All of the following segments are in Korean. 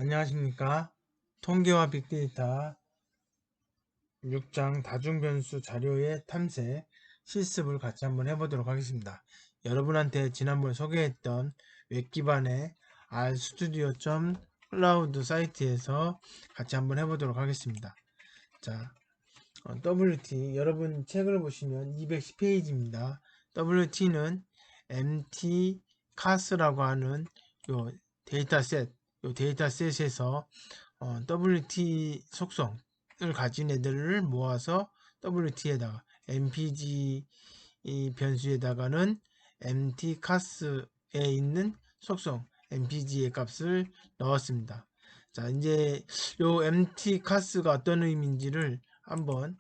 안녕하십니까. 통계와 빅데이터 6장 다중변수 자료의 탐색 실습을 같이 한번 해보도록 하겠습니다. 여러분한테 지난번 소개했던 웹 기반의 RStudio.cloud 사이트에서 같이 한번 해보도록 하겠습니다. 자, WT 여러분 책을 보시면 210페이지입니다. WT는 MT 카스라고 하는 요 데이터셋에서 WT 속성을 가진 애들을 모아서 WT에다가 MPG 이 변수에다가는 MT 카스에 있는 속성 MPG의 값을 넣었습니다. 자, 이제 요 MT 카스가 어떤 의미인지를 한번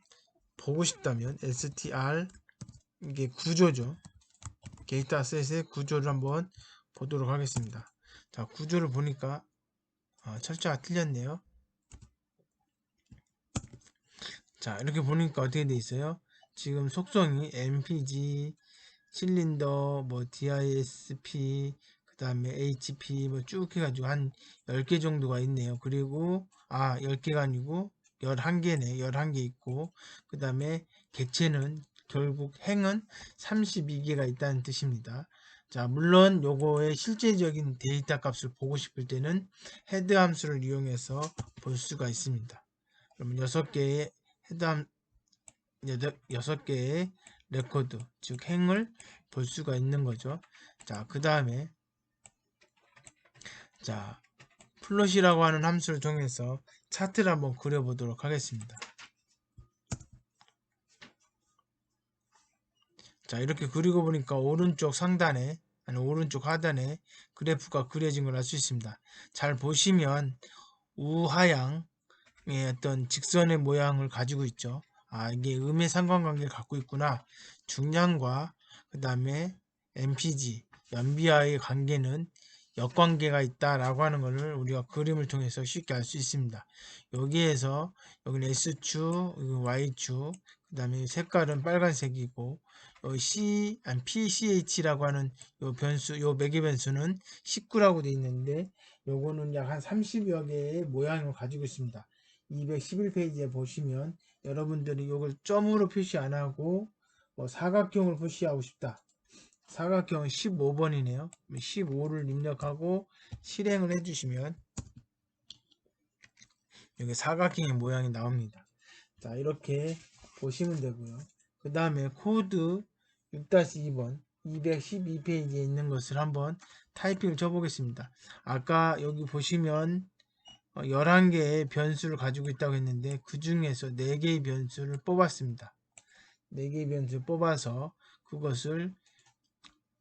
보고 싶다면 str 이게 구조죠. 데이터셋의 구조를 한번 보도록 하겠습니다. 자, 구조를 보니까 철자가 틀렸네요. 자, 이렇게 보니까 어떻게 돼 있어요? 지금 속성이 MPG, 실린더, 뭐 DISP, 그 다음에 HP 뭐 쭉 해가지고 한 10개 정도가 있네요. 그리고 10개가 아니고 11개네. 11개 있고 그 다음에 객체는 결국 행은 32개가 있다는 뜻입니다. 자, 물론 요거의 실제적인 데이터 값을 보고 싶을 때는 헤드 함수를 이용해서 볼 수가 있습니다. 그러면 6개의 헤드 6개의 레코드, 즉 행을 볼 수가 있는 거죠. 자, 그 다음에 자, 플롯이라고 하는 함수를 통해서 차트를 한번 그려보도록 하겠습니다. 자, 이렇게 그리고 보니까 오른쪽 상단에 아니 오른쪽 하단에 그래프가 그려진 걸 알 수 있습니다. 잘 보시면 우하향의 어떤 직선의 모양을 가지고 있죠. 이게 음의 상관관계를 갖고 있구나. 중량과 그 다음에 MPG, 연비와의 관계는 역관계가 있다라고 하는 것을 우리가 그림을 통해서 쉽게 알 수 있습니다. 여기에서 여기는 S축, 여기 Y축, 그 다음에 색깔은 빨간색이고 PCH라고 하는 요 변수, 요 매개 변수는 19라고 되어 있는데 요거는 약 한 30여 개의 모양을 가지고 있습니다. 211페이지에 보시면 여러분들이 이걸 점으로 표시 안 하고 사각형을 표시하고 싶다. 사각형은 15번이네요. 15를 입력하고 실행을 해주시면 여기 사각형의 모양이 나옵니다. 자, 이렇게 보시면 되고요. 그 다음에 코드 6-2번 212페이지에 있는 것을 한번 타이핑을 쳐보겠습니다. 아까 여기 보시면 11개의 변수를 가지고 있다고 했는데 그 중에서 4개의 변수를 뽑았습니다. 4개의 변수를 뽑아서 그것을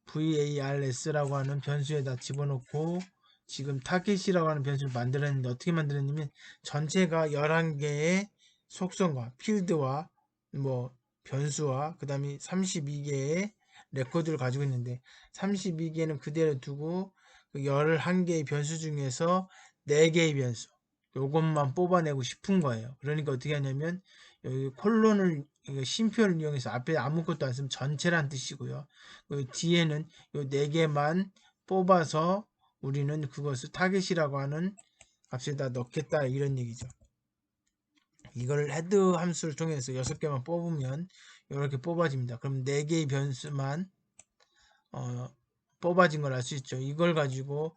VARS라고 하는 변수에다 집어넣고 지금 타겟이라고 하는 변수를 만들었는데 어떻게 만들었냐면 전체가 11개의 속성과 필드와 뭐 변수와 그 다음에 32개의 레코드를 가지고 있는데 32개는 그대로 두고 그 11개의 변수 중에서 4개의 변수 요것만 뽑아내고 싶은 거예요. 그러니까 어떻게 하냐면 여기 콜론을 쉼표를 이용해서 앞에 아무것도 안 쓰면 전체란 뜻이고요. 그 뒤에는 요 4개만 뽑아서 우리는 그것을 타겟이라고 하는 값에다 넣겠다 이런 얘기죠. 이걸 헤드 함수를 통해서 6개만 뽑으면 이렇게 뽑아집니다. 그럼 4개의 변수만 뽑아진 걸 알 수 있죠. 이걸 가지고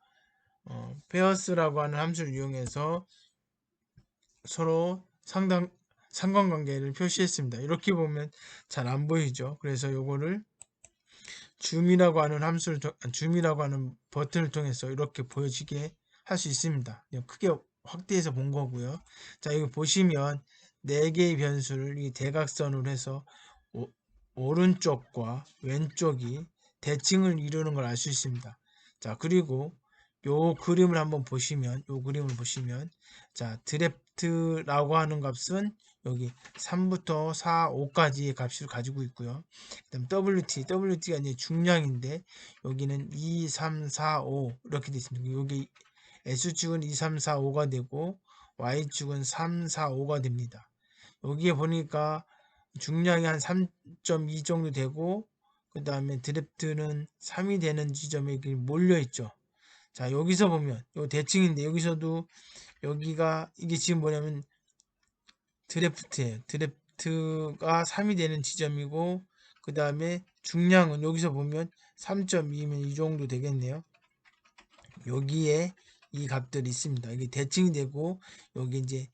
페어스라고 하는 함수를 이용해서 서로 상관관계를 표시했습니다. 이렇게 보면 잘 안 보이죠. 그래서 요거를 줌이라고 하는 버튼을 통해서 이렇게 보여지게 할 수 있습니다. 크게 확대해서 본 거고요. 자, 여기 보시면 4개의 변수를 이 대각선으로 해서 오른쪽과 왼쪽이 대칭을 이루는 걸 알 수 있습니다. 자, 그리고 요 그림을 한번 보시면 자, 드래프트라고 하는 값은 여기 3부터 4, 5까지의 값을 가지고 있고요. 그다음 WT가 이제 중량인데 여기는 2, 3, 4, 5 이렇게 되어 있습니다. 여기 S축은 2, 3, 4, 5가 되고 Y축은 3, 4, 5가 됩니다. 여기에 보니까 중량이 한 3.2 정도 되고 그 다음에 드래프트는 3이 되는 지점에 몰려 있죠. 자, 여기서 보면 요 대칭인데 여기서도 여기가 이게 지금 뭐냐면 드래프트예요. 드래프트가 3이 되는 지점이고 그 다음에 중량은 여기서 보면 3.2면 이 정도 되겠네요. 여기에 이 값들이 있습니다. 이게 대칭이 되고 여기 이제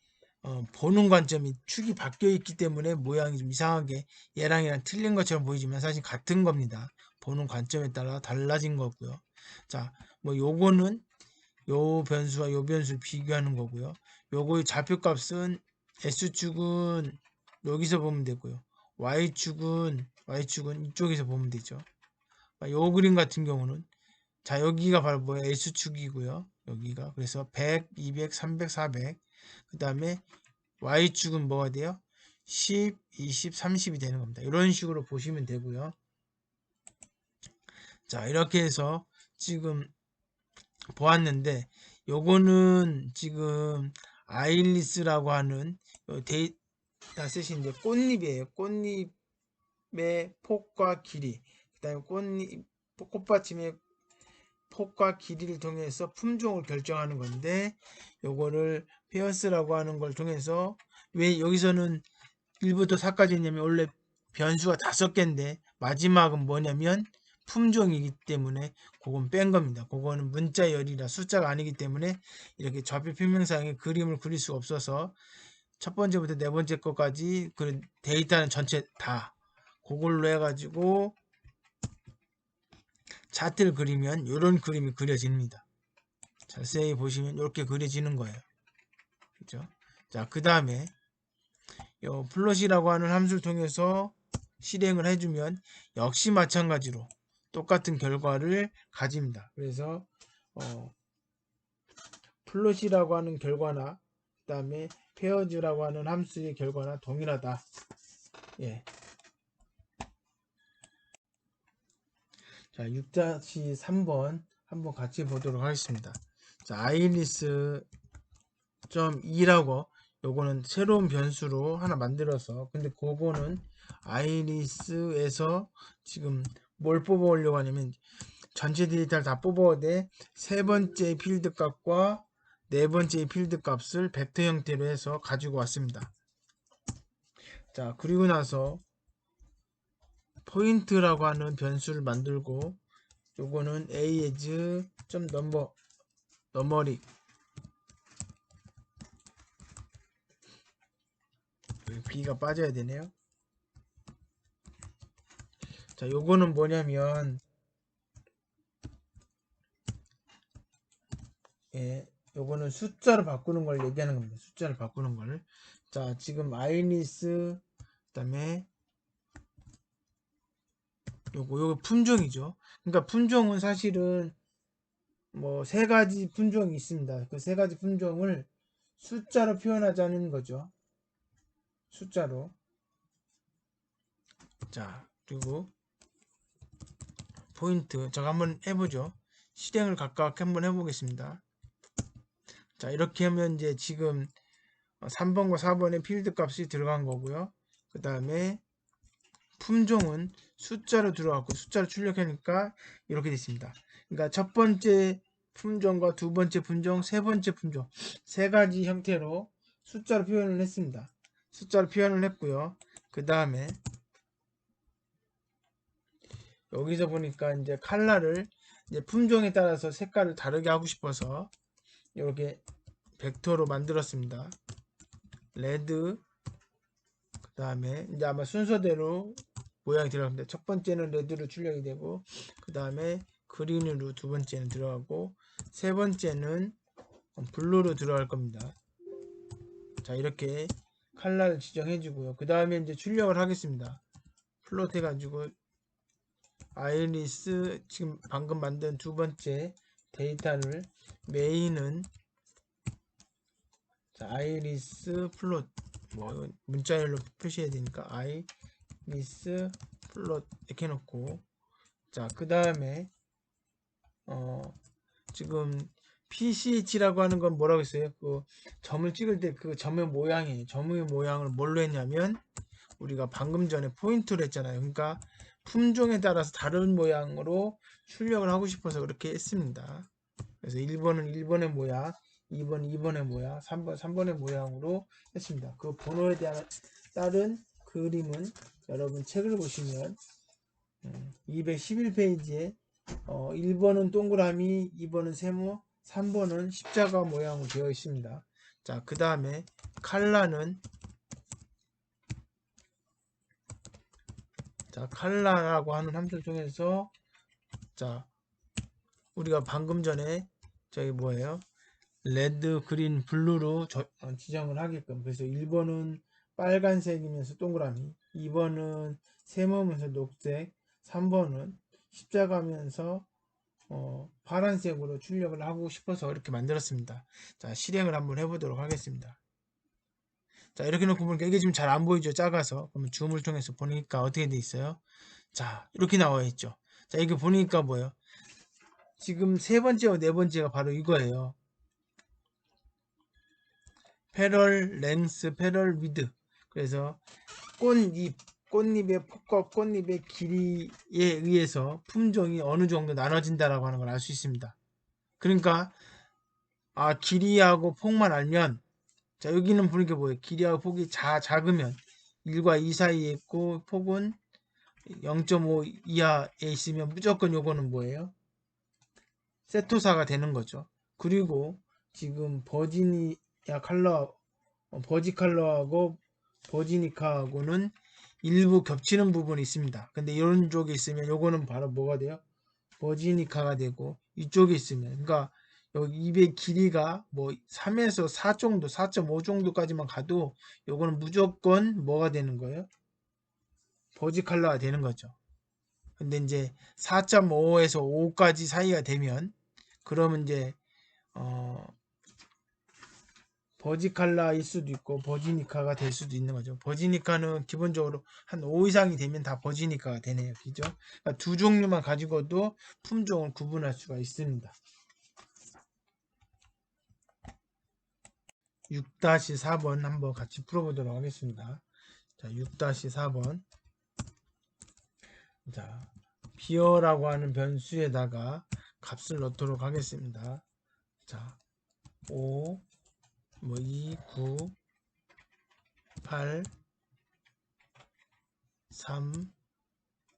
보는 관점이 축이 바뀌어 있기 때문에 모양이 좀 이상하게 얘랑 틀린 것처럼 보이지만 사실 같은 겁니다. 보는 관점에 따라 달라진 거고요. 자, 뭐 요거는 요 변수와 요 변수를 비교하는 거고요. 요거의 좌표값은 S축은 여기서 보면 되고요. Y축은 이쪽에서 보면 되죠. 요 그림 같은 경우는 자, 여기가 바로 뭐야? S축이고요. 여기가 그래서 100, 200, 300, 400. 그 다음에 Y축은 뭐가 돼요? 10, 20, 30이 되는 겁니다. 이런 식으로 보시면 되고요. 자, 이렇게 해서 지금 보았는데 요거는 지금 아일리스라고 하는 데이터셋인데 꽃잎이에요. 꽃잎의 폭과 길이, 그 다음에 꽃받침의 폭과 길이를 통해서 품종을 결정하는 건데 요거를 페어스라고 하는 걸 통해서 왜 여기서는 1부터 4까지 있냐면 원래 변수가 5개인데 마지막은 뭐냐면 품종이기 때문에 그건 뺀 겁니다. 그거는 문자열이라 숫자가 아니기 때문에 이렇게 좌표 평면상에 그림을 그릴 수가 없어서 첫 번째부터 네 번째 거까지 그 데이터는 전체 다 그걸로 해가지고 차트를 그리면 이런 그림이 그려집니다. 자세히 보시면 이렇게 그려지는 거예요. 그죠? 자, 그 다음에 요 플롯이라고 하는 함수를 통해서 실행을 해주면 역시 마찬가지로 똑같은 결과를 가집니다. 그래서 플롯이라고 하는 결과나 그 다음에 페어즈라고 하는 함수의 결과나 동일하다. 예. 자, 6-3번 한번 같이 보도록 하겠습니다. 자, 아이리스.2라고 요거는 새로운 변수로 하나 만들어서 근데 그거는 아이리스에서 지금 뭘 뽑아오려고 하냐면 전체 데이터를 다 뽑아야 돼. 세 번째 필드 값과 네 번째 필드 값을 벡터 형태로 해서 가지고 왔습니다. 자, 그리고 나서 포인트라고 하는 변수를 만들고 요거는 a as 좀 너머리 b가 빠져야 되네요. 자, 요거는 뭐냐면 요거는 숫자로 바꾸는 걸 얘기하는 겁니다. 숫자를 바꾸는 걸. 자, 지금 아이리스 그다음에 요거 품종이죠. 그러니까 품종은 사실은 뭐 세 가지 품종이 있습니다. 그 세 가지 품종을 숫자로 표현하자는 거죠. 숫자로. 자, 그리고 포인트 제가 한번 해보죠. 실행을 각각 한번 해보겠습니다. 자, 이렇게 하면 이제 지금 3번과 4번의 필드 값이 들어간 거고요. 그 다음에 품종은 숫자로 들어갔고 숫자로 출력하니까 이렇게 됐습니다. 그러니까 첫 번째 품종과 두 번째 품종, 세 번째 품종 세 가지 형태로 숫자로 표현을 했습니다. 숫자로 표현을 했고요. 그 다음에 여기서 보니까 이제 컬러를 이제 품종에 따라서 색깔을 다르게 하고 싶어서 이렇게 벡터로 만들었습니다. 레드 그 다음에 이제 아마 순서대로 모양이 들어갑니다. 첫 번째는 레드로 출력이 되고 그 다음에 그린으로 두 번째는 들어가고 세 번째는 블루로 들어갈 겁니다. 자, 이렇게 컬러를 지정해 주고요. 그 다음에 이제 출력을 하겠습니다. 플롯 해가지고 아이리스 지금 방금 만든 두 번째 데이터를 메인은 자, 아이리스 플롯 뭐 문자열로 표시해야 되니까 아이리스 플롯 이렇게 해놓고 자, 그 다음에 지금 PCH라고 하는 건 뭐라고 했어요? 그 점을 찍을 때 그 점의 모양이에요. 점의 모양을 뭘로 했냐면 우리가 방금 전에 포인트를 했잖아요. 그러니까 품종에 따라서 다른 모양으로 출력을 하고 싶어서 그렇게 했습니다. 그래서 1번은 1번의 모양, 2번 2번의 모양, 3번 3번의 모양으로 했습니다. 그 번호에 대한 다른 그림은 여러분 책을 보시면 211페이지에 1번은 동그라미, 2번은 세모, 3번은 십자가 모양으로 되어 있습니다. 자, 그 다음에 칼라는 칼라라고 하는 함수를 통해서 자, 우리가 방금 전에 저기 뭐예요? 레드, 그린, 블루로 지정을 하게끔. 그래서 1번은 빨간색이면서 동그라미, 2번은 세모면서 녹색, 3번은 십자가면서 파란색으로 출력을 하고 싶어서 이렇게 만들었습니다. 자, 실행을 한번 해보도록 하겠습니다. 자, 이렇게 놓고 보니까 이게 지금 잘 안 보이죠? 작아서. 그러면 줌을 통해서 보니까 어떻게 돼 있어요? 자, 이렇게 나와 있죠. 자, 이게 보니까 뭐예요? 지금 세 번째와 네 번째가 바로 이거예요. 패럴 렌스, 패럴 위드. 그래서 꽃잎의 폭과 꽃잎의 길이에 의해서 품종이 어느 정도 나눠진다라고 하는 걸 알 수 있습니다. 그러니까 길이하고 폭만 알면, 자, 여기는 보니까 뭐예요? 길이하고 폭이 작으면 1과 2 사이에 있고 폭은 0.5 이하에 있으면 무조건 요거는 뭐예요? 세토사가 되는 거죠. 그리고 지금 버지니아 컬러, 버지 컬러하고 버지니카하고는 일부 겹치는 부분이 있습니다. 근데 이런 쪽에 있으면 요거는 바로 뭐가 돼요? 버지니카가 되고, 이쪽에 있으면, 그러니까 여기 입의 길이가 뭐 3에서 4 정도, 4.5 정도까지만 가도 요거는 무조건 뭐가 되는 거예요? 버지 컬러가 되는 거죠. 근데 이제 4.5에서 5까지 사이가 되면, 그러면 이제 버지칼라일 수도 있고 버지니카가 될 수도 있는 거죠. 버지니카는 기본적으로 한 5 이상이 되면 다 버지니카가 되네요. 그죠? 그러니까 두 종류만 가지고도 품종을 구분할 수가 있습니다. 6-4번 한번 같이 풀어보도록 하겠습니다. 자, 6-4번. 자, 비어라고 하는 변수에다가 값을 넣도록 하겠습니다. 자, 5, 2, 9, 8, 3,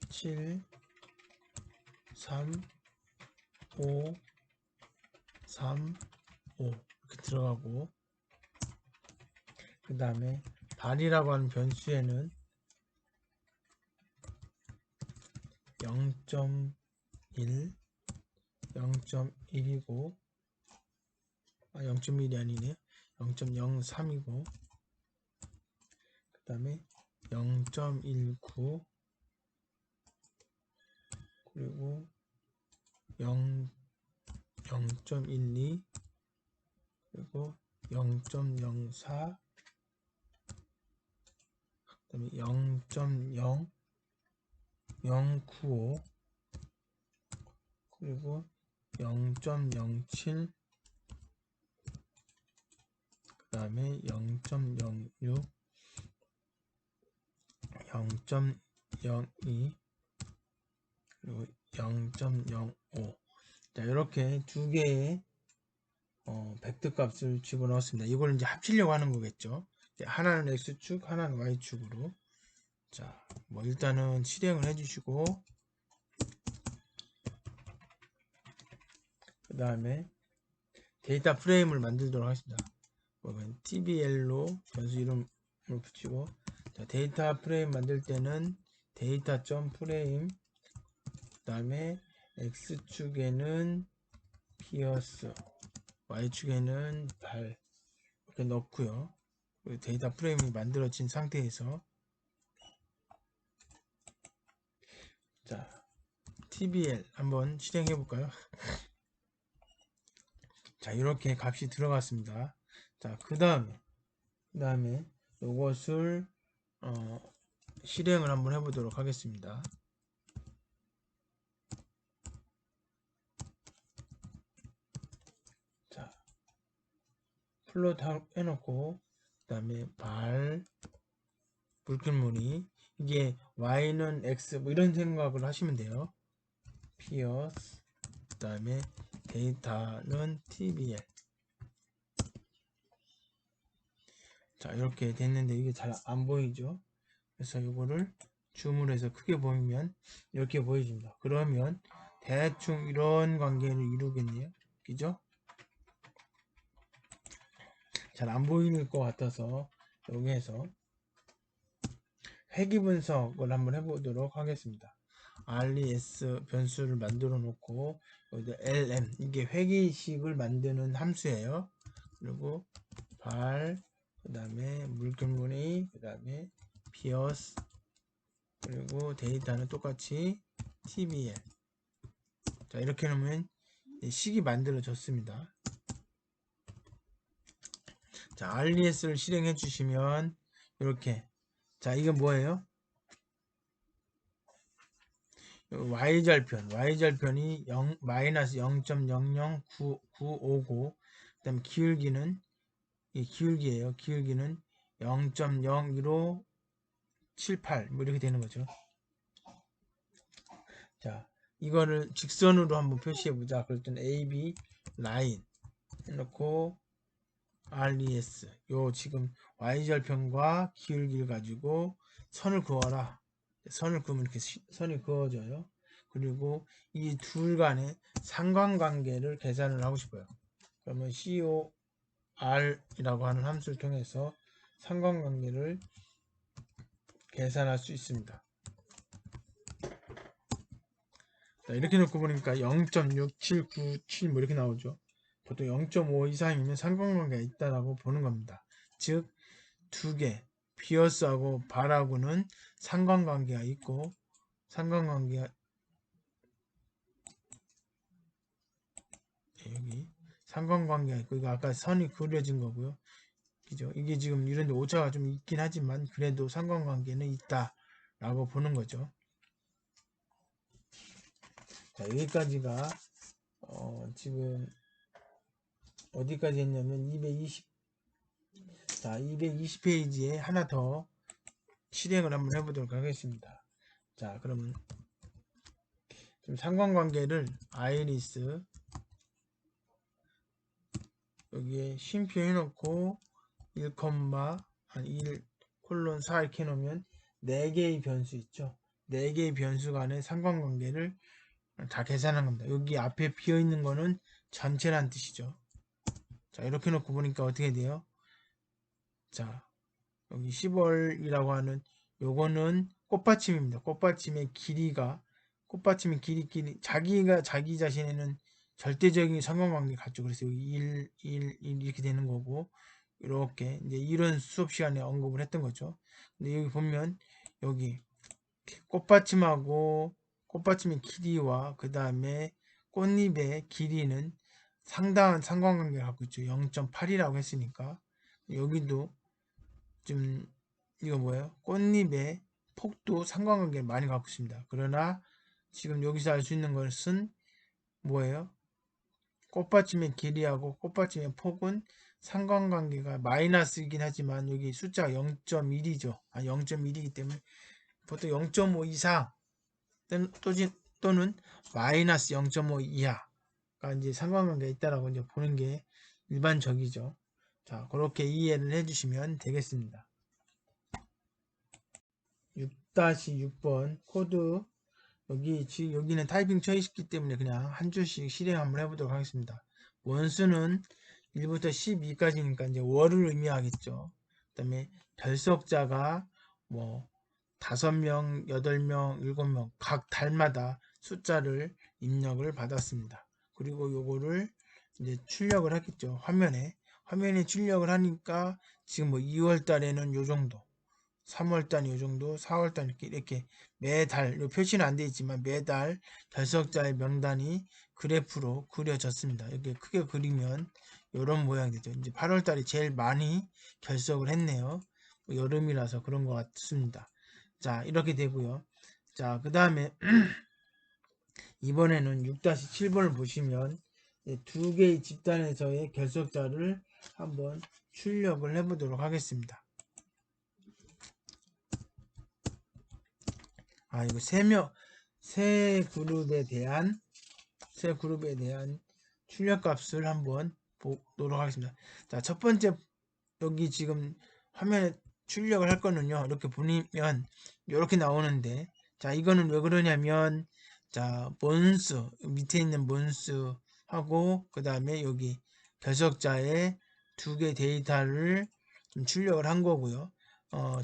7, 3, 5, 3, 5 이렇게 들어가고, 그 다음에 발이라고 하는 변수에는 0.1, 0.1이고 0.1이 아니네, 0.03이고, 그 다음에 0.19, 그리고 0.12, 그리고 0.04, 그 다음에 0.0, 0.95, 그리고 0.07, 그 다음에 0.06, 0.02, 그리고 0.05. 자, 이렇게 두 개의 벡터 값을 집어넣었습니다. 이걸 이제 합치려고 하는 거겠죠. 하나는 x축, 하나는 y축으로. 자, 뭐 일단은 실행을 해주시고, 그 다음에 데이터 프레임을 만들도록 하겠습니다. tbl로 변수 이름을 붙이고, 자, 데이터 프레임 만들 때는 데이터.프레임, 그 다음에 x축에는 피어스, y축에는 발 이렇게 넣고요. 데이터 프레임이 만들어진 상태에서, 자, tbl 한번 실행해 볼까요? 자, 이렇게 값이 들어갔습니다. 자, 그 다음에 이것을 실행을 한번 해보도록 하겠습니다. 자, 플롯 해놓고, 그 다음에 발, 불끈무늬, 이게 y는 x 뭐 이런 생각을 하시면 돼요. 피어스, 그 다음에 데이터는 tbl. 자, 이렇게 됐는데 이게 잘 안 보이죠? 그래서 이거를 줌을 해서 크게 보이면 이렇게 보여집니다. 그러면 대충 이런 관계를 이루겠네요. 그죠? 잘 안 보이는 것 같아서 여기에서 회귀 분석을 한번 해보도록 하겠습니다. res 변수를 만들어 놓고 여기다 lm, 이게 회귀식을 만드는 함수예요. 그리고 발, 그 다음에 물결무늬, 그 다음에 비어스, 그리고 데이터는 똑같이 tbl. 자, 이렇게 놓으면 식이 만들어졌습니다. 자, res를 실행해 주시면 이렇게, 자, 이건 뭐예요? y절편이 마이너스 0.00959, 그 다음에 기울기는 이 기울기예요. 기울기는 0.01578 뭐 이렇게 되는 거죠. 자, 이거를 직선으로 한번 표시해 보자. 그럴 때는 AB 라인 해놓고 RES, 요 지금 y절편과 기울기를 가지고 선을 그어라. 선을 그으면 이렇게 선이 그어져요. 그리고 이 둘 간의 상관관계를 계산을 하고 싶어요. 그러면 COR이라고 하는 함수를 통해서 상관관계를 계산할 수 있습니다. 자, 이렇게 놓고 보니까 0.6797 뭐 이렇게 나오죠. 보통 0.5 이상이면 상관관계가 있다라고 보는 겁니다. 즉, 두 개, 비어스하고 발하고는 상관관계가 있고, 상관관계가 여기 상관관계가 있고, 이거 아까 선이 그려진 거고요. 그죠? 이게 지금 이런데 오차가 좀 있긴 하지만 그래도 상관관계는 있다라고 보는 거죠. 자, 여기까지가 지금 어디까지 했냐면 220페이지에 하나 더 실행을 한번 해보도록 하겠습니다. 자, 그러면 지금 상관관계를 아이리스 여기에 쉼표 해놓고 1, 1 콜론 4 이렇게 해놓으면 4개의 변수 있죠. 4개의 변수 간의 상관관계를 다 계산한 겁니다. 여기 앞에 비어있는 거는 전체란 뜻이죠. 자, 이렇게 놓고 보니까 어떻게 돼요? 자, 여기 10월이라고 하는 요거는 꽃받침입니다. 꽃받침의 길이가 꽃받침의 길이 자기가 자기 자신에는 절대적인 상관관계 갖죠. 그래서 여기 1 이렇게 되는 거고, 이렇게 이제 이런 수업 시간에 언급을 했던 거죠. 근데 여기 보면 여기 꽃받침하고 꽃받침의 길이와 그 다음에 꽃잎의 길이는 상당한 상관관계를 갖고 있죠. 0.8이라고 했으니까 여기도 좀 이거 뭐예요? 꽃잎의 폭도 상관관계를 많이 갖고 있습니다. 그러나 지금 여기서 알 수 있는 것은 뭐예요? 꽃받침의 길이하고 꽃받침의 폭은 상관관계가 마이너스이긴 하지만 여기 숫자가 0.1이죠. 0.1이기 때문에 보통 0.5 이상 또는 마이너스 0.5 이하가 이제 상관관계가 있다라고 이제 보는 게 일반적이죠. 자, 그렇게 이해를 해주시면 되겠습니다. 6-6번 코드 여기는 타이핑 처리시기 때문에 그냥 한 줄씩 실행 한번 해보도록 하겠습니다. 원수는 1부터 12까지니까 이제 월을 의미하겠죠. 그 다음에 결석자가 뭐 5명, 8명, 7명 각 달마다 숫자를 입력을 받았습니다. 그리고 요거를 이제 출력을 하겠죠. 화면에 출력을 하니까 지금 뭐 2월 달에는 요 정도, 3월 달이 요 정도, 4월 달 이렇게 매달, 요 표시는 안 되어 있지만 매달 결석자의 명단이 그래프로 그려졌습니다. 이렇게 크게 그리면 이런 모양이 되죠. 이제 8월 달이 제일 많이 결석을 했네요. 여름이라서 그런 것 같습니다. 자, 이렇게 되고요. 자, 그 다음에 이번에는 6-7번을 보시면 두 개의 집단에서의 결석자를 한번 출력을 해보도록 하겠습니다. 이거 세 그룹에 대한 출력값을 한번 보도록 하겠습니다. 자, 첫 번째 여기 지금 화면에 출력을 할 거는요. 이렇게 보면 이렇게 나오는데, 자, 이거는 왜 그러냐면, 자, 몬스 밑에 있는 몬스 하고 그 다음에 여기 결석자에 두 개 데이터를 좀 출력을 한 거고요.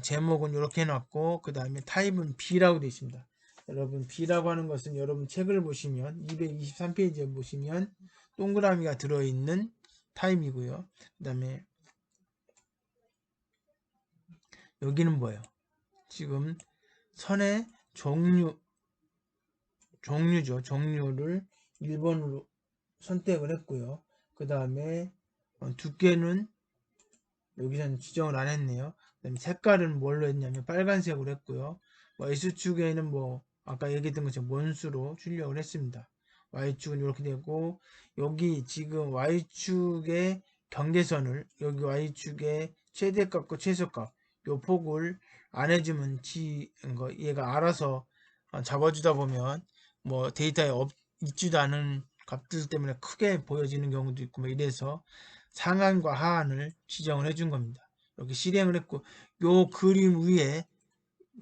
제목은 이렇게 해놨고 그 다음에 타입은 B라고 되어 있습니다. 여러분 B라고 하는 것은 여러분 책을 보시면 223페이지에 보시면 동그라미가 들어있는 타입이고요. 그 다음에 여기는 뭐예요? 지금 선의 종류죠. 종류를 1번으로 선택을 했고요. 그 다음에 두께는 여기서는 지정을 안 했네요. 그다음에 색깔은 뭘로 했냐면 빨간색으로 했고요. X축에는 뭐 아까 얘기했던 것처럼 원수로 출력을 했습니다. Y축은 이렇게 되고 여기 지금 Y축의 경계선을 여기 Y축의 최대값과 최소값 요 폭을 안 해주면 얘가 알아서 잡아주다 보면 뭐 데이터에 있지도 않은 값들 때문에 크게 보여지는 경우도 있고 뭐 이래서 상한과 하한을 지정을 해준 겁니다. 이렇게 실행을 했고 요 그림 위에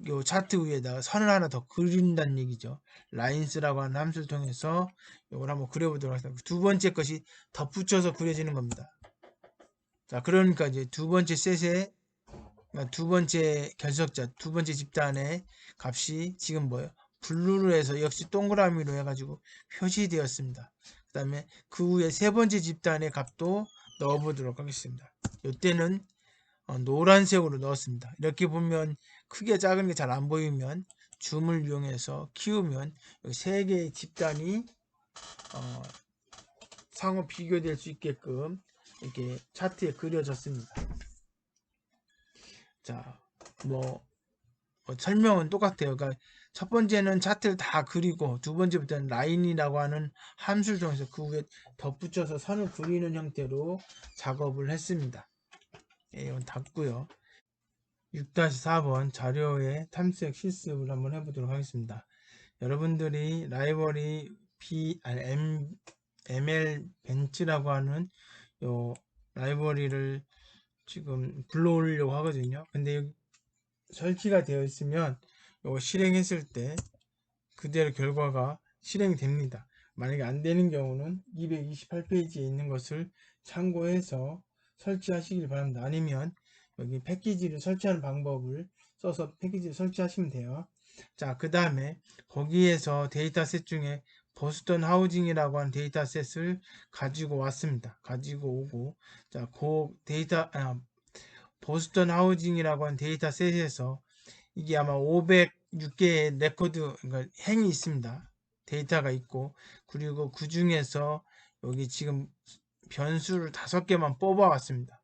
요 차트 위에다가 선을 하나 더 그린다는 얘기죠. 라인스라고 하는 함수를 통해서 요걸 한번 그려보도록 하겠습니다. 두 번째 것이 덧붙여서 그려지는 겁니다. 자, 그러니까 이제 두 번째 셋에 두 번째 결석자, 두 번째 집단의 값이 지금 뭐예요? 블루로 해서 역시 동그라미로 해가지고 표시되었습니다. 그 다음에 그 후에 세 번째 집단의 값도 넣어보도록 하겠습니다. 이때는 노란색으로 넣었습니다. 이렇게 보면 크게 작은 게 잘 안 보이면 줌을 이용해서 키우면 세 개의 집단이 상호 비교될 수 있게끔 이렇게 차트에 그려졌습니다. 자, 설명은 똑같아요. 그러니까 첫 번째는 차트를 다 그리고 두 번째부터는 라인이라고 하는 함수를 통해서 그 위에 덧붙여서 선을 그리는 형태로 작업을 했습니다. 예, 이건 닫고요. 6-4번 자료의 탐색 실습을 한번 해보도록 하겠습니다. 여러분들이 라이브러리 ML 벤치라고 하는 요 라이브러리를 지금 불러오려고 하거든요. 근데 여기 설치가 되어 있으면 이거 실행했을 때 그대로 결과가 실행이 됩니다. 만약에 안 되는 경우는 228페이지에 있는 것을 참고해서 설치하시길 바랍니다. 아니면 여기 패키지를 설치하는 방법을 써서 패키지를 설치하시면 돼요. 자, 그 다음에 거기에서 데이터셋 중에 보스턴 하우징이라고 하는 데이터셋을 가지고 왔습니다. 가지고 오고, 자, 보스턴 하우징이라고 하는 데이터셋에서 이게 아마 506개의 레코드, 그러니까 행이 있습니다. 데이터가 있고, 그리고 그 중에서 여기 지금 변수를 5개만 뽑아왔습니다.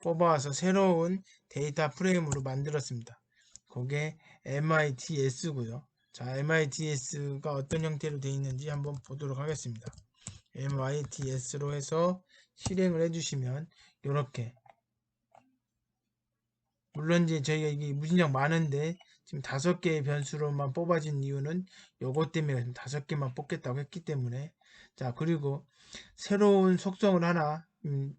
뽑아와서 새로운 데이터 프레임으로 만들었습니다. 그게 MITS고요. 자, MITS가 어떤 형태로 되어 있는지 한번 보도록 하겠습니다. MITS로 해서 실행을 해주시면 이렇게, 물론 이제 저희가 이게 무진장 많은데 지금 5개의 변수로만 뽑아진 이유는 요것 때문에 5개만 뽑겠다고 했기 때문에, 자, 그리고 새로운 속성을 하나,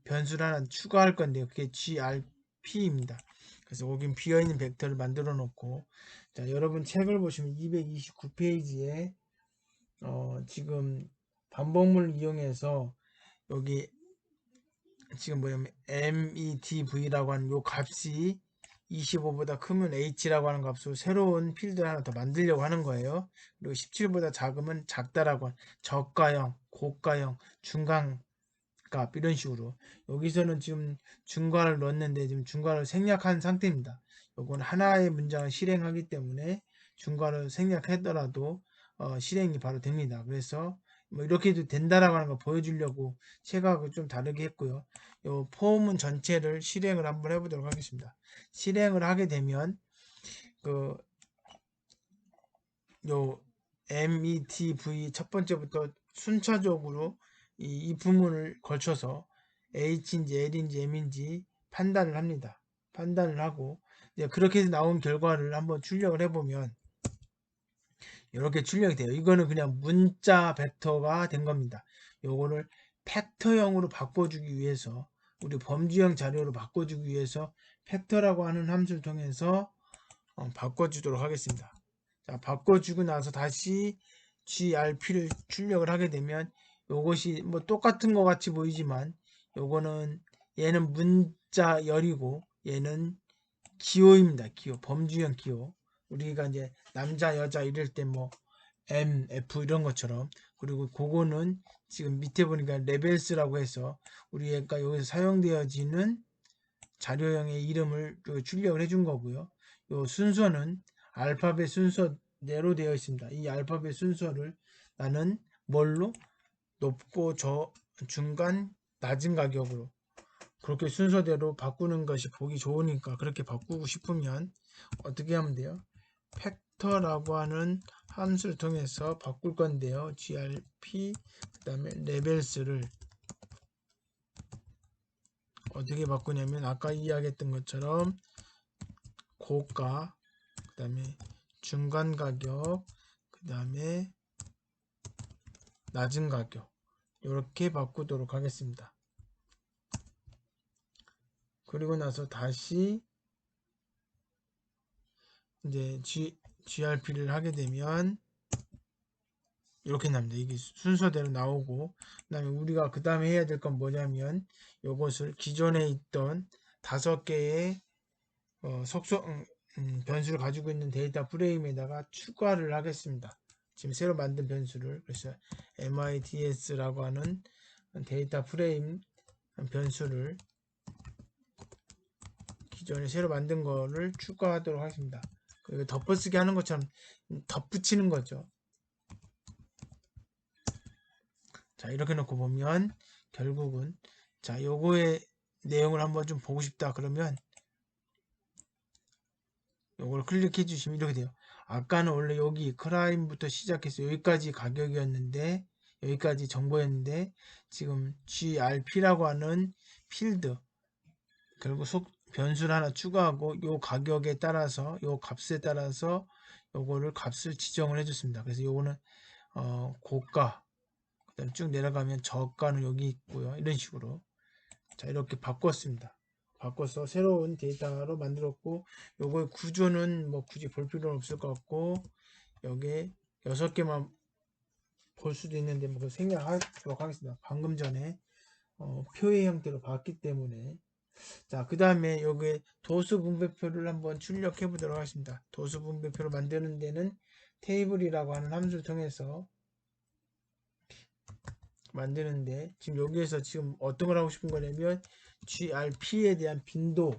변수를 하나 추가할 건데요. 그게 grp입니다. 그래서 여긴 비어있는 벡터를 만들어 놓고, 자, 여러분 책을 보시면 229페이지에 지금 반복문을 이용해서 여기 지금 뭐냐면 METV라고 하는 요 값이 25보다 크면 H라고 하는 값으로 새로운 필드를 하나 더 만들려고 하는 거예요. 그리고 17보다 작으면 작다라고 하는 저가형, 고가형, 중간값 이런 식으로. 여기서는 지금 중괄을 넣었는데 지금 중괄을 생략한 상태입니다. 요건 하나의 문장을 실행하기 때문에 중괄을 생략하더라도 실행이 바로 됩니다. 그래서 뭐 이렇게 해도 된다라고 하는 걸 보여주려고 책하고 좀 다르게 했고요. 요 포문 전체를 실행을 한번 해보도록 하겠습니다. 실행을 하게 되면 그 요 METV 첫 번째부터 순차적으로 이 부문을 걸쳐서 H인지 L인지 M인지 판단을 합니다. 판단을 하고 그렇게 해서 나온 결과를 한번 출력을 해보면 이렇게 출력이 돼요. 이거는 그냥 문자 벡터가 된 겁니다. 요거를 팩터형으로 바꿔주기 위해서, 우리 범주형 자료로 바꿔주기 위해서 팩터라고 하는 함수를 통해서 바꿔주도록 하겠습니다. 자, 바꿔주고 나서 다시 grp를 출력을 하게 되면 요것이 뭐 똑같은 것 같이 보이지만 요거는 얘는 문자열이고 얘는 기호입니다. 기호, 범주형 기호. 우리가 이제 남자 여자 이럴 때 뭐 M, F 이런 것처럼, 그리고 그거는 지금 밑에 보니까 레벨스라고 해서 우리가 여기서 사용되어지는 자료형의 이름을 출력을 해준 거고요. 요 순서는 알파벳 순서대로 되어 있습니다. 이 알파벳 순서를 나는 뭘로? 높고 중간, 낮은 가격으로 그렇게 순서대로 바꾸는 것이 보기 좋으니까 그렇게 바꾸고 싶으면 어떻게 하면 돼요? 팩터라고 하는 함수를 통해서 바꿀 건데요. grp 그 다음에 레벨스를 어떻게 바꾸냐면 아까 이야기했던 것처럼 고가, 그 다음에 중간 가격, 그 다음에 낮은 가격 이렇게 바꾸도록 하겠습니다. 그리고 나서 다시 이제 grp를 하게 되면 이렇게 납니다. 이게 순서대로 나오고, 그 다음에 우리가 그 다음에 해야 될 건 뭐냐면 이것을 기존에 있던 5개의 속성 변수를 가지고 있는 데이터 프레임에다가 추가를 하겠습니다. 지금 새로 만든 변수를, 그래서 mits라고 하는 데이터 프레임 변수를 기존에 새로 만든 거를 추가하도록 하겠습니다. 그리고 덮어쓰기 하는 것처럼 덧붙이는 거죠. 자, 이렇게 놓고 보면 결국은, 자, 요거의 내용을 한번 좀 보고 싶다 그러면 요걸 클릭해 주시면 이렇게 돼요. 아까는 원래 여기 크라임부터 시작해서 여기까지 가격이었는데, 여기까지 정보였는데 지금 grp라고 하는 필드, 결국 변수를 하나 추가하고 요 가격에 따라서, 요 값에 따라서 요거를 값을 지정을 해줬습니다. 그래서 요거는 고가, 그다음 쭉 내려가면 저가는 여기 있고요. 이런 식으로, 자, 이렇게 바꿨습니다. 바꿔서 새로운 데이터로 만들었고, 요거의 구조는 뭐 굳이 볼 필요는 없을 것 같고, 여기에 6개만 볼 수도 있는데 뭐 생략하도록 하겠습니다. 방금 전에 표의 형태로 봤기 때문에. 자, 그 다음에 여기 도수 분배표를 한번 출력해 보도록 하겠습니다. 도수 분배표를 만드는 데는 테이블이라고 하는 함수를 통해서 만드는데, 지금 여기에서 지금 어떤 걸 하고 싶은 거냐면 grp에 대한 빈도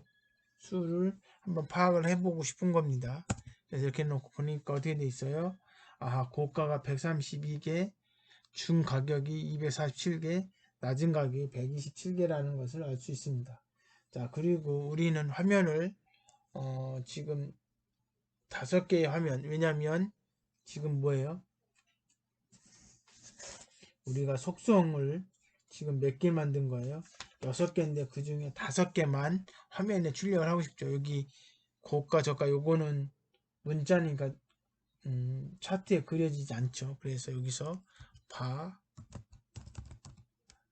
수를 한번 파악을 해보고 싶은 겁니다. 그래서 이렇게 놓고 보니까 어떻게 돼 있어요? 아, 고가가 132개, 중 가격이 247개, 낮은 가격이 127개라는 것을 알 수 있습니다. 자, 그리고 우리는 화면을 지금 5개의 화면, 왜냐면 지금 뭐예요? 우리가 속성을 지금 몇 개 만든 거예요? 6개인데 그 중에 5개만 화면에 출력을 하고 싶죠. 여기 고가 저가 요거는 문자니까 차트에 그려지지 않죠. 그래서 여기서 바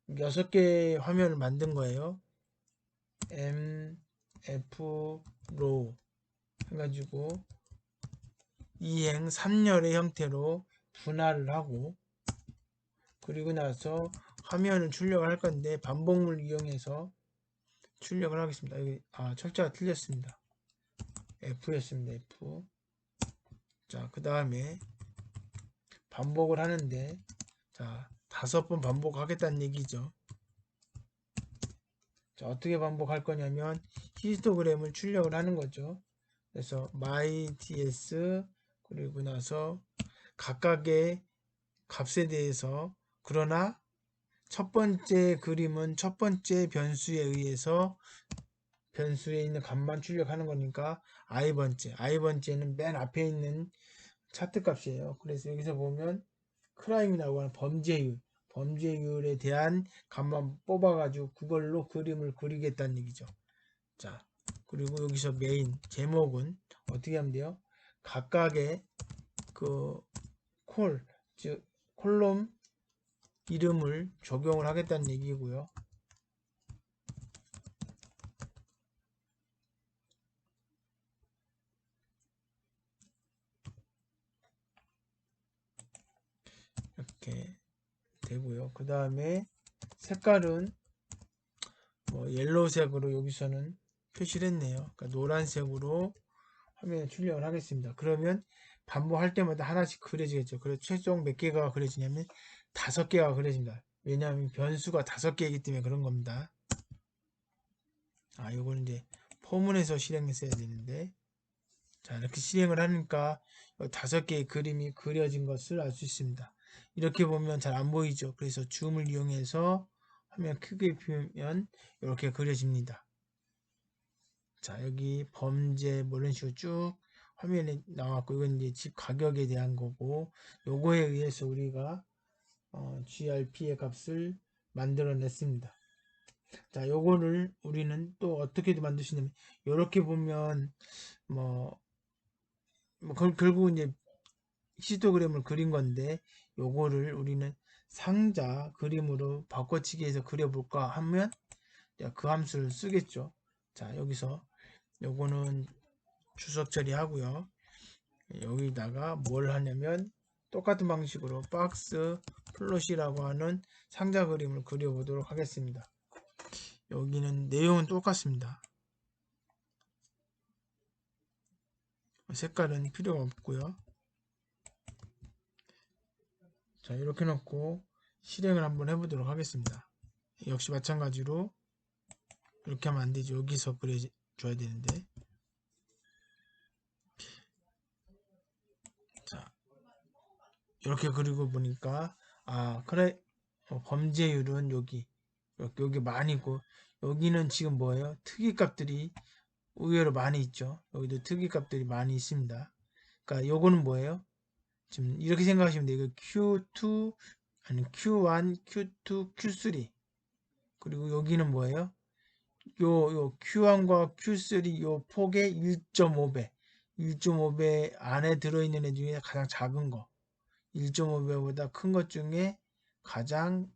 6개 화면을 만든 거예요. M, F, 로 해가지고 2행 3열의 형태로 분할을 하고, 그리고 나서 화면을 출력을 할 건데 반복문을 이용해서 출력을 하겠습니다. 여기 철자가 틀렸습니다. F였습니다. F. 자, 그 다음에 반복을 하는데, 자, 5번 반복하겠다는 얘기죠. 자, 어떻게 반복할 거냐면 히스토그램을 출력을 하는 거죠. 그래서 myts, 그리고 나서 각각의 값에 대해서, 그러나 첫 번째 그림은 첫 번째 변수에 의해서 변수에 있는 값만 출력하는 거니까 i번째는 맨 앞에 있는 차트 값이에요. 그래서 여기서 보면 크라임이라고 하는 범죄율에 대한 값만 뽑아가지고 그걸로 그림을 그리겠다는 얘기죠. 자, 그리고 여기서 메인 제목은 어떻게 하면 돼요? 각각의 그 즉 콜럼 이름을 적용을 하겠다는 얘기고요. 이렇게 되고요. 그 다음에 색깔은 뭐 옐로우색으로 여기서는 표시를 했네요. 그러니까 노란색으로 화면에 출력을 하겠습니다. 그러면 반복할 때마다 하나씩 그려지겠죠. 그래서 최종 몇 개가 그려지냐면 5개가 그려집니다. 왜냐하면 변수가 5개이기 때문에 그런 겁니다. 요거는 이제 포문에서 실행했어야 되는데, 자, 이렇게 실행을 하니까 5개의 그림이 그려진 것을 알 수 있습니다. 이렇게 보면 잘 안 보이죠. 그래서 줌을 이용해서 화면 크게 피우면 이렇게 그려집니다. 자, 여기 범죄 뭐 이런 식으로 쭉 화면에 나왔고, 이건 이제 집 가격에 대한 거고, 요거에 의해서 우리가 GRP의 값을 만들어냈습니다. 자, 요거를 우리는 또 어떻게도 만들 수 있냐면, 요렇게 보면 뭐 결국 이제 히스토그램을 그린 건데, 요거를 우리는 상자 그림으로 바꿔치기해서 그려볼까 하면 그 함수를 쓰겠죠. 자, 여기서 요거는 주석 처리하고요. 여기다가 뭘 하냐면 똑같은 방식으로 박스 플롯이라고 하는 상자 그림을 그려보도록 하겠습니다. 여기는 내용은 똑같습니다. 색깔은 필요가 없고요. 자, 이렇게 놓고 실행을 한번 해보도록 하겠습니다. 역시 마찬가지로 이렇게 하면 안되죠. 여기서 그려줘야 되는데, 자, 이렇게 그리고 보니까 그래, 범죄율은 여기 많이 있고, 여기는 지금 뭐예요? 특이값들이 의외로 많이 있죠. 여기도 특이값들이 많이 있습니다. 그러니까 요거는 뭐예요? 지금 이렇게 생각하시면 돼요. 이거 Q2 아니 Q1, Q2, Q3, 그리고 여기는 뭐예요? 요 Q1과 Q3 요 폭의 1.5배 1.5배 안에 들어있는 애 중에 가장 작은 거, 1.5배보다 큰 것 중에 가장,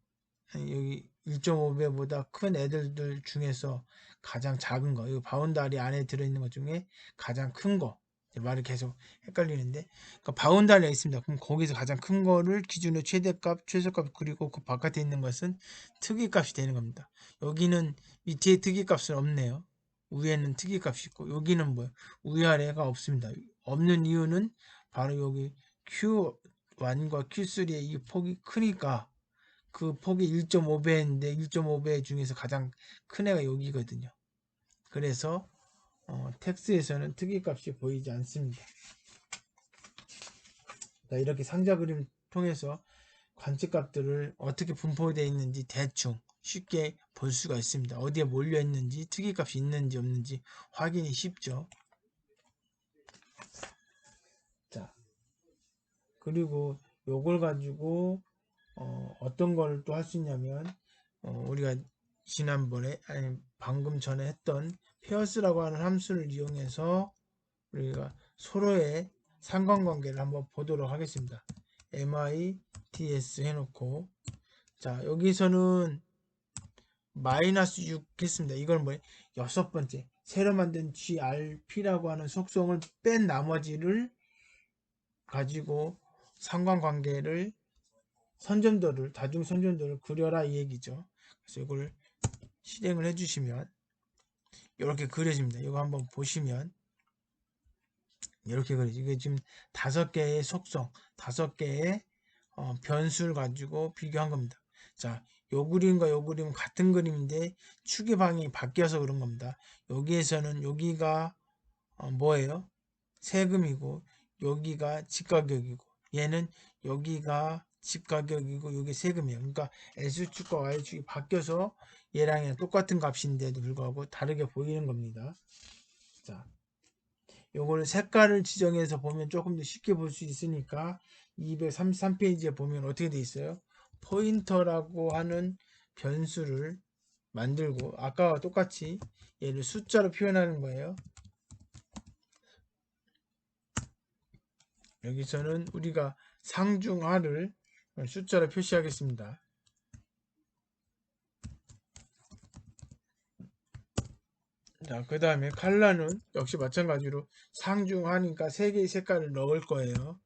여기 1.5배보다 큰 애들들 중에서 가장 작은 거, 이 바운다리 안에 들어있는 것 중에 가장 큰 거, 말이 계속 헷갈리는데, 그러니까 바운다리가 있습니다. 그럼 거기서 가장 큰 거를 기준으로 최대값, 최소값, 그리고 그 바깥에 있는 것은 특이값이 되는 겁니다. 여기는 밑에 특이값은 없네요. 위에는 특이값이 있고, 여기는 뭐예요? 위아래가 없습니다. 없는 이유는 바로 여기 Q1과 Q3의 이 폭이 크니까, 그 폭이 1.5배인데 1.5배 중에서 가장 큰 애가 여기거든요. 그래서 텍스에서는 특이값이 보이지 않습니다. 이렇게 상자 그림 통해서 관측값들을 어떻게 분포되어 있는지 대충 쉽게 볼 수가 있습니다. 어디에 몰려 있는지, 특이값이 있는지 없는지 확인이 쉽죠. 자, 그리고 요걸 가지고 어떤 걸 또 할 수 있냐면, 우리가 지난번에 방금 전에 했던 페어스라고 하는 함수를 이용해서 우리가 서로의 상관관계를 한번 보도록 하겠습니다. MITS 해놓고, 자, 여기서는 마이너스 6 했습니다. 이걸 뭐예요? 6번째 새로 만든 GRP라고 하는 속성을 뺀 나머지를 가지고 상관관계를, 선점도를, 다중 선점도를 그려라 이 얘기죠. 그래서 이걸 실행을 해주시면 이렇게 그려집니다. 이거 한번 보시면 이렇게 그려지. 이게 지금 5개의 속성, 5개의 변수를 가지고 비교한 겁니다. 자, 요 그림과 요 그림은 같은 그림인데 축의 방향이 바뀌어서 그런 겁니다. 여기에서는 여기가 뭐예요? 세금이고 여기가 집가격이고, 얘는 여기가 집가격이고 여기 세금이에요. 그러니까 X축과 Y축이 바뀌어서 얘랑 똑같은 값인데도 불구하고 다르게 보이는 겁니다. 자, 요거를 색깔을 지정해서 보면 조금 더 쉽게 볼 수 있으니까 233페이지에 보면 어떻게 돼 있어요? 포인터라고 하는 변수를 만들고, 아까와 똑같이 얘를 숫자로 표현하는 거예요. 여기서는 우리가 상중하를 숫자로 표시하겠습니다. 자, 그 다음에 컬러는 역시 마찬가지로 상중하니까 3개의 색깔을 넣을 거예요.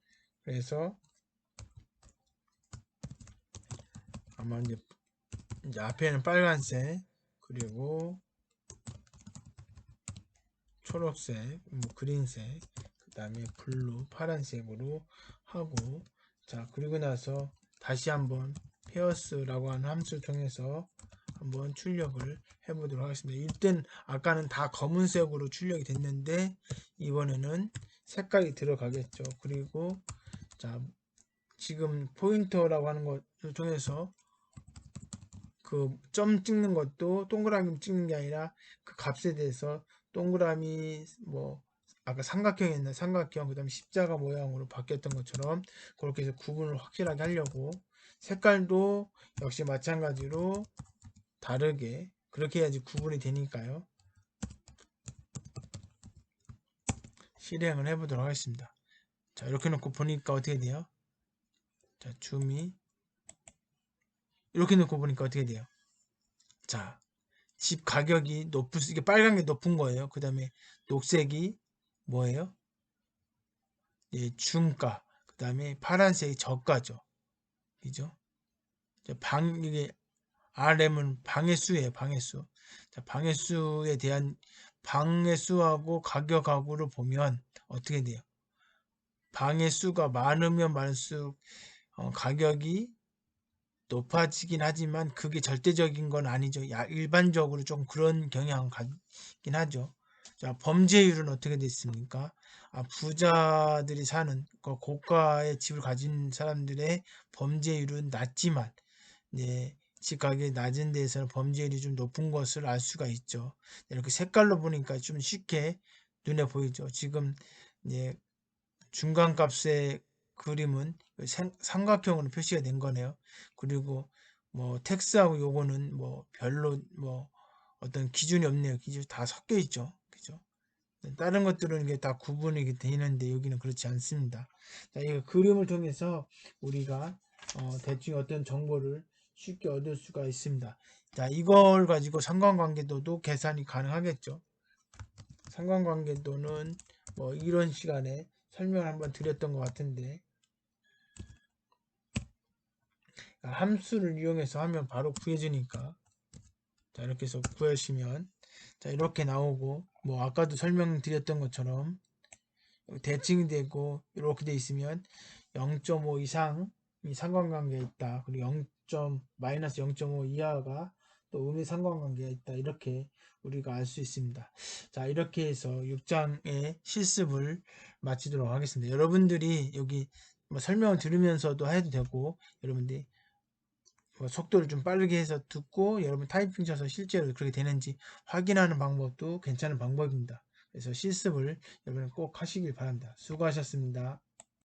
그래서 아마 이제 앞에는 빨간색, 그리고 초록색, 뭐 그린색, 그 다음에 블루, 파란색으로 하고, 자, 그리고 나서 다시 한번 페어스라고 하는 함수를 통해서 한번 출력을 해보도록 하겠습니다. 이땐 아까는 다 검은색으로 출력이 됐는데 이번에는 색깔이 들어가겠죠. 그리고 자, 지금 포인터라고 하는 것을 통해서 그 점 찍는 것도 동그라미 찍는 게 아니라 그 값에 대해서 동그라미 뭐 아까 삼각형이었나 삼각형 그 다음에 십자가 모양으로 바뀌었던 것처럼 그렇게 해서 구분을 확실하게 하려고 색깔도 역시 마찬가지로 다르게 그렇게 해야지 구분이 되니까요. 실행을 해보도록 하겠습니다. 자, 이렇게 놓고 보니까 어떻게 돼요? 자, 줌이 이렇게 놓고 보니까 어떻게 돼요? 자, 집 가격이 이게 빨간 게 높은 거예요. 그 다음에 녹색이 뭐예요? 예, 중가. 그 다음에 파란색이 저가죠. 그죠? 이게 RM은 방의 수예요. 방의 수. 자, 방의 수에 대한 방의 수하고 가격하고를 보면 어떻게 돼요? 방의 수가 많으면 많을수록 가격이 높아지긴 하지만 그게 절대적인 건 아니죠. 일반적으로 좀 그런 경향을 갖긴 하죠. 자, 범죄율은 어떻게 됐습니까? 부자들이 사는 고가의 집을 가진 사람들의 범죄율은 낮지만 집 가격이 낮은 데에서는 범죄율이 좀 높은 것을 알 수가 있죠. 이렇게 색깔로 보니까 좀 쉽게 눈에 보이죠. 지금 이제 중간값의 그림은 삼각형으로 표시가 된 거네요. 그리고 뭐 텍스하고 요거는 뭐 별로 뭐 어떤 기준이 없네요. 기준이 다 섞여 있죠. 그죠? 다른 것들은 이게 다 구분이 되는데 여기는 그렇지 않습니다. 자, 이 그림을 통해서 우리가 대충 어떤 정보를 쉽게 얻을 수가 있습니다. 자, 이걸 가지고 상관관계도도 계산이 가능하겠죠. 상관관계도는 뭐 이런 시간에 설명을 한번 드렸던 것 같은데 함수를 이용해서 하면 바로 구해주니까 자 이렇게 해서 구하시면 자 이렇게 나오고 뭐 아까도 설명드렸던 것처럼 대칭이 되고 이렇게 돼 있으면 0.5 이상이 상관관계가 있다. 그리고 0. 마이너스 0.5 이하가 또 음의 상관관계가 있다. 이렇게 우리가 알 수 있습니다. 자, 이렇게 해서 6장의 실습을 마치도록 하겠습니다. 여러분들이 여기 뭐 설명을 들으면서도 해도 되고 여러분들이 뭐 속도를 좀 빠르게 해서 듣고 여러분 타이핑 쳐서 실제로 그렇게 되는지 확인하는 방법도 괜찮은 방법입니다. 그래서 실습을 여러분 꼭 하시길 바랍니다. 수고하셨습니다.